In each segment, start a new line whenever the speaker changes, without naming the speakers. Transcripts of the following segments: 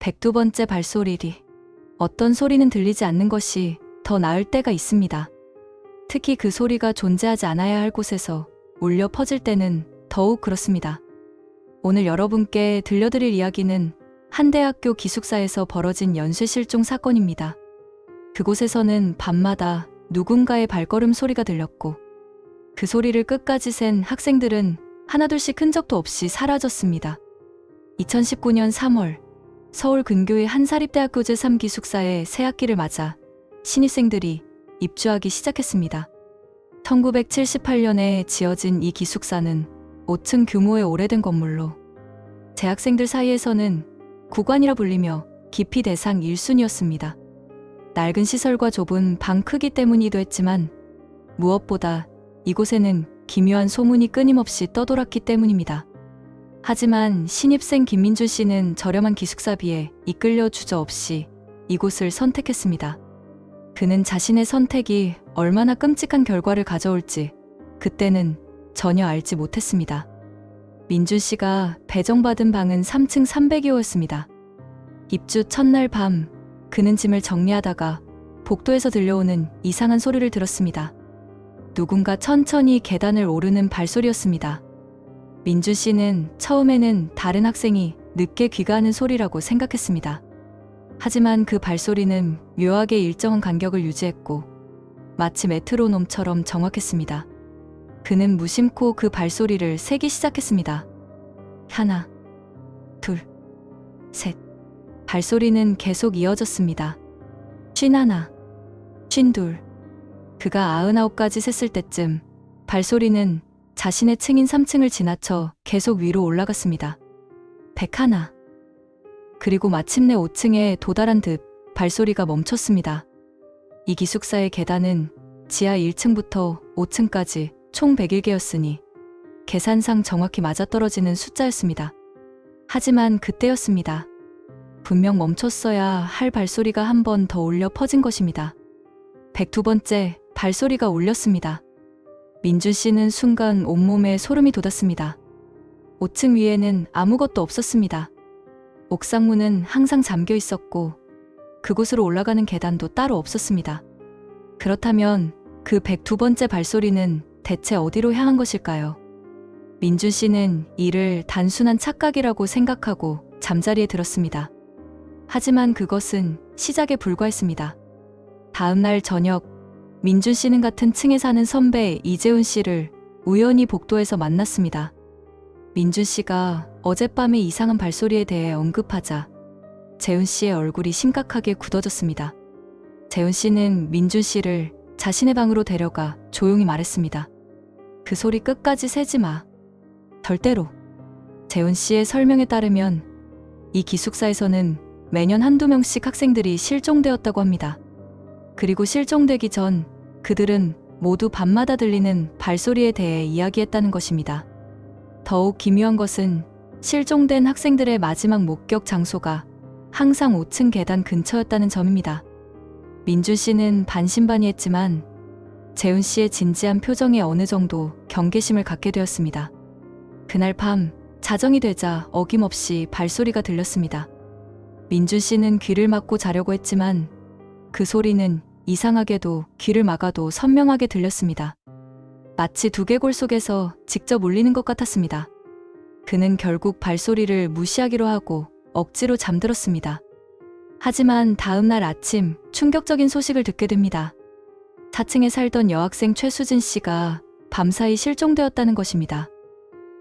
102번째 발소리리. 어떤 소리는 들리지 않는 것이 더 나을 때가 있습니다. 특히 그 소리가 존재하지 않아야 할 곳에서 울려 퍼질 때는 더욱 그렇습니다. 오늘 여러분께 들려드릴 이야기는 한 대학교 기숙사에서 벌어진 연쇄 실종 사건입니다. 그곳에서는 밤마다 누군가의 발걸음 소리가 들렸고 그 소리를 끝까지 센 학생들은 하나둘씩 흔적도 없이 사라졌습니다. 2019년 3월 서울 근교의 한 사립대학교 제3기숙사에 새학기를 맞아 신입생들이 입주하기 시작했습니다. 1978년에 지어진 이 기숙사는 5층 규모의 오래된 건물로 재학생들 사이에서는 구관이라 불리며 기피 대상 1순위였습니다. 낡은 시설과 좁은 방 크기 때문이기도 했지만 무엇보다 이곳에는 기묘한 소문이 끊임없이 떠돌았기 때문입니다. 하지만 신입생 김민준 씨는 저렴한 기숙사비에 이끌려 주저없이 이곳을 선택했습니다. 그는 자신의 선택이 얼마나 끔찍한 결과를 가져올지 그때는 전혀 알지 못했습니다. 민준 씨가 배정받은 방은 3층 302호였습니다. 입주 첫날 밤 그는 짐을 정리하다가 복도에서 들려오는 이상한 소리를 들었습니다. 누군가 천천히 계단을 오르는 발소리였습니다. 민준 씨는 처음에는 다른 학생이 늦게 귀가하는 소리라고 생각했습니다. 하지만 그 발소리는 묘하게 일정한 간격을 유지했고 마치 메트로놈처럼 정확했습니다. 그는 무심코 그 발소리를 세기 시작했습니다. 하나, 둘, 셋. 발소리는 계속 이어졌습니다. 51, 52. 그가 99까지 셌을 때쯤 발소리는 자신의 층인 3층을 지나쳐 계속 위로 올라갔습니다. 101. 그리고 마침내 5층에 도달한 듯 발소리가 멈췄습니다. 이 기숙사의 계단은 지하 1층부터 5층까지 총 101개였으니 계산상 정확히 맞아떨어지는 숫자였습니다. 하지만 그때였습니다. 분명 멈췄어야 할 발소리가 한 번 더 울려 퍼진 것입니다. 102번째 발소리가 울렸습니다. 민준 씨는 순간 온몸에 소름이 돋았습니다. 5층 위에는 아무것도 없었습니다. 옥상문은 항상 잠겨 있었고 그곳으로 올라가는 계단도 따로 없었습니다. 그렇다면 그 102번째 발소리는 대체 어디로 향한 것일까요? 민준 씨는 이를 단순한 착각이라고 생각하고 잠자리에 들었습니다. 하지만 그것은 시작에 불과했습니다. 다음 날 저녁 민준 씨는 같은 층에 사는 선배 이재훈 씨를 우연히 복도에서 만났습니다. 민준 씨가 어젯밤의 이상한 발소리에 대해 언급하자 재훈 씨의 얼굴이 심각하게 굳어졌습니다. 재훈 씨는 민준 씨를 자신의 방으로 데려가 조용히 말했습니다. 그 소리 끝까지 세지 마. 절대로. 재훈 씨의 설명에 따르면 이 기숙사에서는 매년 한두 명씩 학생들이 실종되었다고 합니다. 그리고 실종되기 전 그들은 모두 밤마다 들리는 발소리에 대해 이야기했다는 것입니다. 더욱 기묘한 것은 실종된 학생들의 마지막 목격 장소가 항상 5층 계단 근처였다는 점입니다. 민준 씨는 반신반의했지만 재훈 씨의 진지한 표정에 어느 정도 경계심을 갖게 되었습니다. 그날 밤 자정이 되자 어김없이 발소리가 들렸습니다. 민준 씨는 귀를 막고 자려고 했지만 그 소리는 이상하게도 귀를 막아도 선명하게 들렸습니다. 마치 두개골 속에서 직접 울리는 것 같았습니다. 그는 결국 발소리를 무시하기로 하고 억지로 잠들었습니다. 하지만 다음 날 아침 충격적인 소식을 듣게 됩니다. 4층에 살던 여학생 최수진 씨가 밤사이 실종되었다는 것입니다.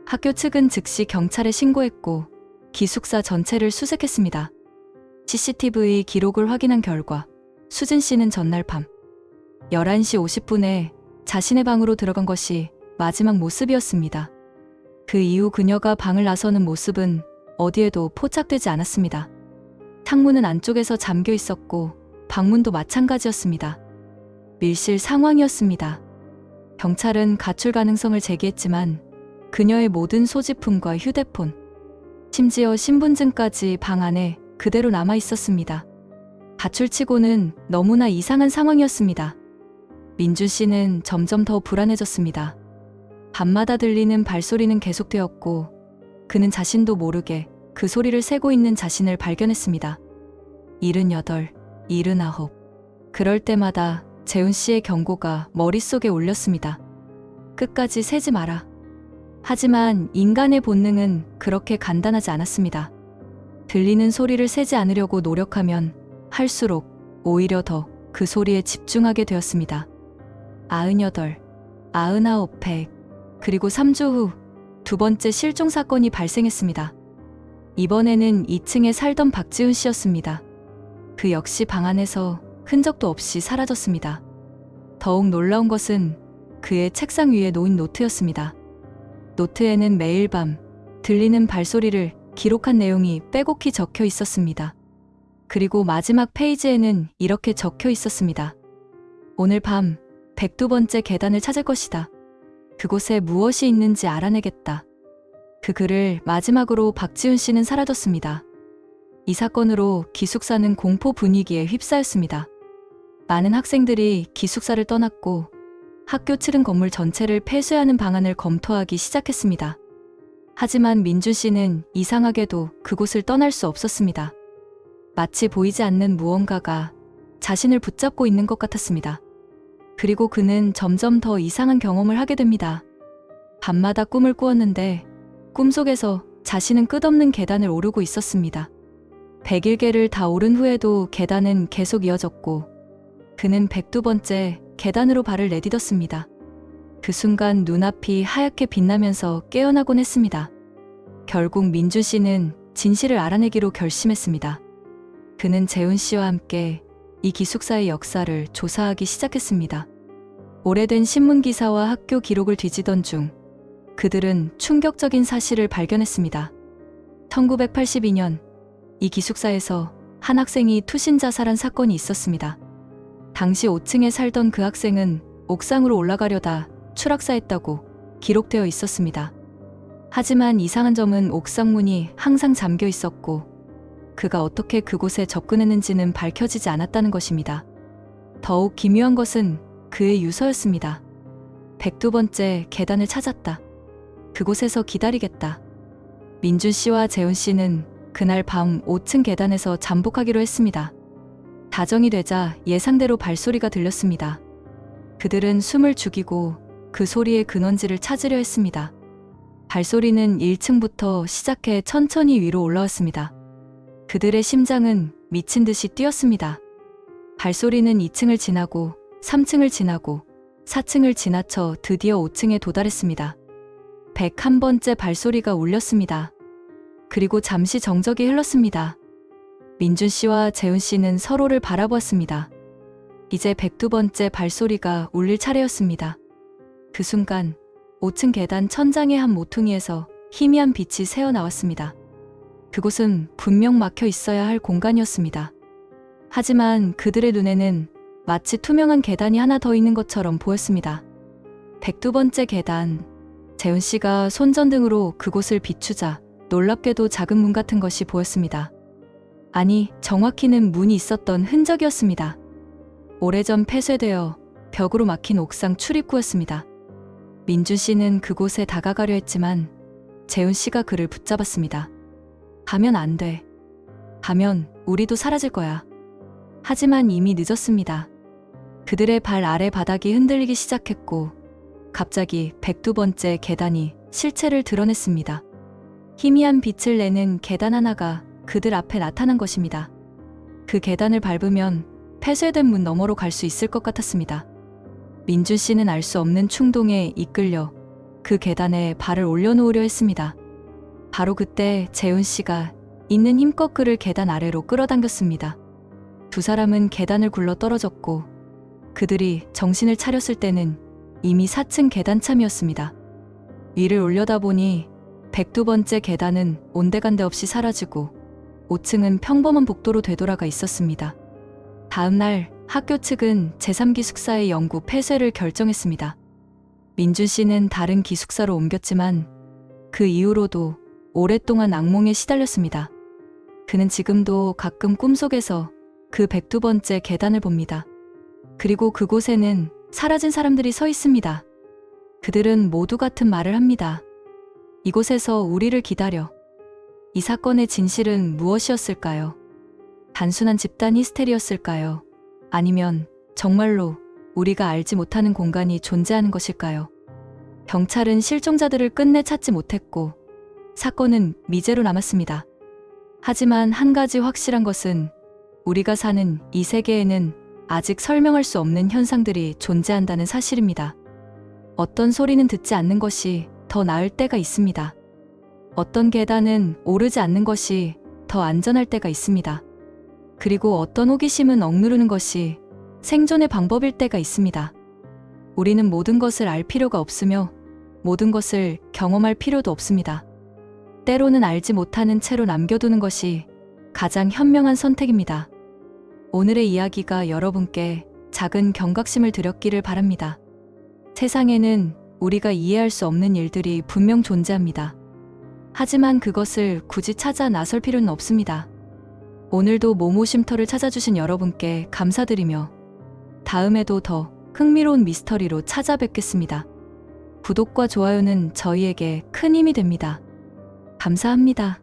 학교 측은 즉시 경찰에 신고했고 기숙사 전체를 수색했습니다. CCTV 기록을 확인한 결과 수진 씨는 전날 밤 11시 50분에 자신의 방으로 들어간 것이 마지막 모습이었습니다. 그 이후 그녀가 방을 나서는 모습은 어디에도 포착되지 않았습니다. 창문은 안쪽에서 잠겨 있었고 방문도 마찬가지였습니다. 밀실 상황이었습니다. 경찰은 가출 가능성을 제기했지만 그녀의 모든 소지품과 휴대폰, 심지어 신분증까지 방 안에 그대로 남아 있었습니다. 가출치고는 너무나 이상한 상황이었습니다. 민준 씨는 점점 더 불안해졌습니다. 밤마다 들리는 발소리는 계속되었고 그는 자신도 모르게 그 소리를 세고 있는 자신을 발견했습니다. 78, 79. 그럴 때마다 재훈 씨의 경고가 머릿속에 울렸습니다. 끝까지 세지 마라. 하지만 인간의 본능은 그렇게 간단하지 않았습니다. 들리는 소리를 세지 않으려고 노력하면 할수록 오히려 더 그 소리에 집중하게 되었습니다. 98, 99, 100. 그리고 3주 후 두 번째 실종 사건이 발생했습니다. 이번에는 2층에 살던 박지훈 씨였습니다. 그 역시 방 안에서 흔적도 없이 사라졌습니다. 더욱 놀라운 것은 그의 책상 위에 놓인 노트였습니다. 노트에는 매일 밤 들리는 발소리를 기록한 내용이 빼곡히 적혀 있었습니다. 그리고 마지막 페이지에는 이렇게 적혀 있었습니다. 오늘 밤 102번째 계단을 찾을 것이다. 그곳에 무엇이 있는지 알아내겠다. 그 글을 마지막으로 박지훈 씨는 사라졌습니다. 이 사건으로 기숙사는 공포 분위기에 휩싸였습니다. 많은 학생들이 기숙사를 떠났고 학교 측은 건물 전체를 폐쇄하는 방안을 검토하기 시작했습니다. 하지만 민준 씨는 이상하게도 그곳을 떠날 수 없었습니다. 마치 보이지 않는 무언가가 자신을 붙잡고 있는 것 같았습니다. 그리고 그는 점점 더 이상한 경험을 하게 됩니다. 밤마다 꿈을 꾸었는데 꿈속에서 자신은 끝없는 계단을 오르고 있었습니다. 101개를 다 오른 후에도 계단은 계속 이어졌고 그는 102번째 계단으로 발을 내딛었습니다. 그 순간 눈앞이 하얗게 빛나면서 깨어나곤 했습니다. 결국 민준 씨는 진실을 알아내기로 결심했습니다. 그는 재훈 씨와 함께 이 기숙사의 역사를 조사하기 시작했습니다. 오래된 신문 기사와 학교 기록을 뒤지던 중 그들은 충격적인 사실을 발견했습니다. 1982년 이 기숙사에서 한 학생이 투신 자살한 사건이 있었습니다. 당시 5층에 살던 그 학생은 옥상으로 올라가려다 추락사했다고 기록되어 있었습니다. 하지만 이상한 점은 옥상 문이 항상 잠겨 있었고 그가 어떻게 그곳에 접근했는지는 밝혀지지 않았다는 것입니다. 더욱 기묘한 것은 그의 유서였습니다. 102번째 계단을 찾았다. 그곳에서 기다리겠다. 민준 씨와 재훈 씨는 그날 밤 5층 계단에서 잠복하기로 했습니다. 다정이 되자 예상대로 발소리가 들렸습니다. 그들은 숨을 죽이고 그 소리의 근원지를 찾으려 했습니다. 발소리는 1층부터 시작해 천천히 위로 올라왔습니다. 그들의 심장은 미친 듯이 뛰었습니다. 발소리는 2층을 지나고 3층을 지나고 4층을 지나쳐 드디어 5층에 도달했습니다. 101번째 발소리가 울렸습니다. 그리고 잠시 정적이 흘렀습니다. 민준 씨와 재훈 씨는 서로를 바라보았습니다. 이제 102번째 발소리가 울릴 차례였습니다. 그 순간 5층 계단 천장의 한 모퉁이에서 희미한 빛이 새어나왔습니다. 그곳은 분명 막혀 있어야 할 공간이었습니다. 하지만 그들의 눈에는 마치 투명한 계단이 하나 더 있는 것처럼 보였습니다. 102번째 계단. 재훈 씨가 손전등으로 그곳을 비추자 놀랍게도 작은 문 같은 것이 보였습니다. 아니, 정확히는 문이 있었던 흔적이었습니다. 오래전 폐쇄되어 벽으로 막힌 옥상 출입구였습니다. 민준 씨는 그곳에 다가가려 했지만 재훈 씨가 그를 붙잡았습니다. 가면 안 돼. 가면 우리도 사라질 거야. 하지만 이미 늦었습니다. 그들의 발 아래 바닥이 흔들리기 시작했고 갑자기 102번째 계단이 실체를 드러냈습니다. 희미한 빛을 내는 계단 하나가 그들 앞에 나타난 것입니다. 그 계단을 밟으면 폐쇄된 문 너머로 갈 수 있을 것 같았습니다. 민준 씨는 알 수 없는 충동에 이끌려 그 계단에 발을 올려놓으려 했습니다. 바로 그때 재훈 씨가 있는 힘껏 그를 계단 아래로 끌어당겼습니다. 두 사람은 계단을 굴러 떨어졌고 그들이 정신을 차렸을 때는 이미 4층 계단참이었습니다. 위를 올려다보니 102번째 계단은 온데간데 없이 사라지고 5층은 평범한 복도로 되돌아가 있었습니다. 다음 날 학교 측은 제3기숙사의 영구 폐쇄를 결정했습니다. 민준 씨는 다른 기숙사로 옮겼지만 그 이후로도 오랫동안 악몽에 시달렸습니다. 그는 지금도 가끔 꿈속에서 그 102번째 계단을 봅니다. 그리고 그곳에는 사라진 사람들이 서 있습니다. 그들은 모두 같은 말을 합니다. 이곳에서 우리를 기다려. 이 사건의 진실은 무엇이었을까요? 단순한 집단 히스테리였을까요? 아니면 정말로 우리가 알지 못하는 공간이 존재하는 것일까요? 경찰은 실종자들을 끝내 찾지 못했고 사건은 미제로 남았습니다. 하지만 한 가지 확실한 것은 우리가 사는 이 세계에는 아직 설명할 수 없는 현상들이 존재한다는 사실입니다. 어떤 소리는 듣지 않는 것이 더 나을 때가 있습니다. 어떤 계단은 오르지 않는 것이 더 안전할 때가 있습니다. 그리고 어떤 호기심은 억누르는 것이 생존의 방법일 때가 있습니다. 우리는 모든 것을 알 필요가 없으며 모든 것을 경험할 필요도 없습니다. 때로는 알지 못하는 채로 남겨두는 것이 가장 현명한 선택입니다. 오늘의 이야기가 여러분께 작은 경각심을 드렸기를 바랍니다. 세상에는 우리가 이해할 수 없는 일들이 분명 존재합니다. 하지만 그것을 굳이 찾아 나설 필요는 없습니다. 오늘도 모모 쉼터를 찾아주신 여러분께 감사드리며 다음에도 더 흥미로운 미스터리로 찾아뵙겠습니다. 구독과 좋아요는 저희에게 큰 힘이 됩니다. 감사합니다.